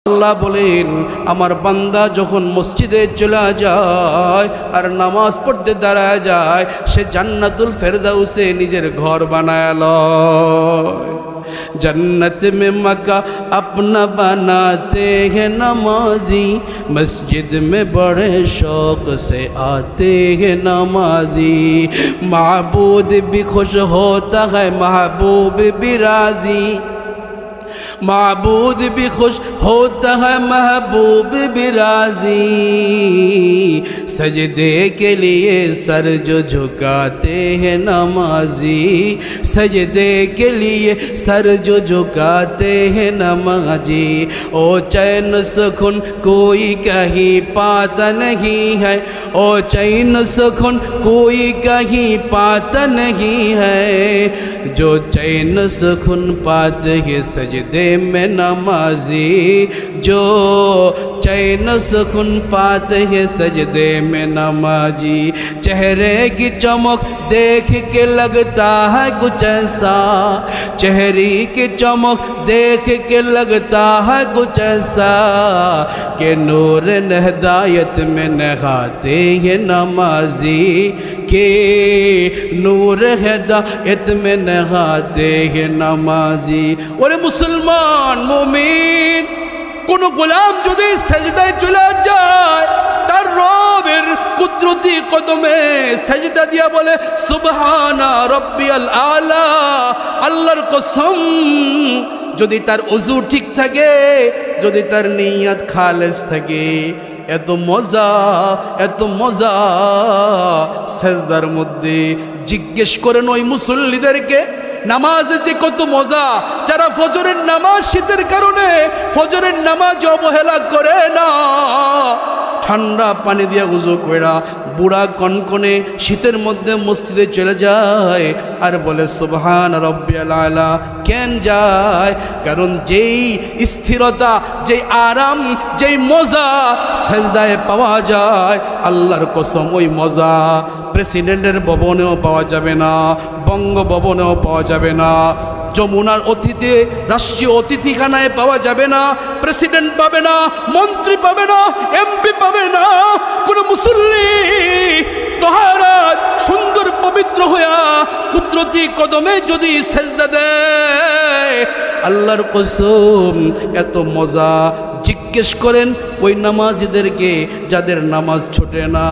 আল্লাহ বলেন আমার বান্দা যখন মসজিদে চলে যায় আর নামাজ পড়তে দাঁড়ায় যায়, সে জান্নাতুল ফেরদাউসে নিজের ঘর বানায় লয়। जन्नत में मक्का अपना बनाते हैं नमाजी, मस्जिद में बड़े शौक से आते हैं नमाजी। महबूब भी खुश होता है महबूब भी राजी, महबूब भी खुश होता है महबूब भी राजी। सजदे के लिए सर जो झुकाते हैं नमाजी, सजदे के लिए सर जो झुकाते हैं नमाजी। ओ चैन सुकून कोई कहीं पाता नहीं है, ओ चैन सुकून कोई कहीं पाता नहीं है। जो चैन सुकून पाते हैं सजदे में नमाजी, जो चैन सुकून पाते हैं सजदे में नमाजी। चेहरे की चमक देख के लगता है कुछ ऐसा, चेहरे की चमक देख के लगता है कुछ ऐसा कि नूर हिदायत में नहाते हैं नमाजी, के नूर हिदायत में नहाते हैं नमाजी। और मुसलमान मुमिन কোন গোলাম যদি সেজদায় চলে যায়, তার রবের কুদরতি কদমে সেজদা দিয়া বলে সুবহানা রব্বিয়াল আলা, আল্লাহর কসম যদি তার ওযু ঠিক থাকে, যদি তার নিয়ত খালেস থাকে, এত মজা সেজদার মধ্যে। জিজ্ঞেস করেন ওই মুসল্লিদেরকে নামাজে যে কত মজা, যারা ফজরের নামাজ শীতের কারণে ফজরের নামাজ অবহেলা করে না, ঠান্ডা পানি দিয়া উযু কইরা বুড়া কনকনে শীতের মধ্যে মসজিদে চলে যায় আর বলে সুবহান রব্বিয়াল আলা। কেন যায়? কারণ যেই স্থিরতা, যেই আরাম, যেই মজা সেজদায় পাওয়া যায়, আল্লাহর কসম ওই মজা প্রেসিডেন্টের ভবনেও পাওয়া যাবে না, বঙ্গভবনেও পাওয়া যাবে না, যমুনার অতিথি রাষ্ট্রীয় অতিথিখানায় পাওয়া যাবে না, প্রেসিডেন্ট পাবে না, মন্ত্রী পাবে না, এমপি পাবে না। কোন মুসল্লি তহারাত সুন্দর পবিত্র হইয়া কুদরতি কদমে যদি সেজদা দেয়, আল্লাহর কসম এত মজা। জিজ্ঞেস করেন ওই নামাজীদেরকে যাদের নামাজ ছোটে না।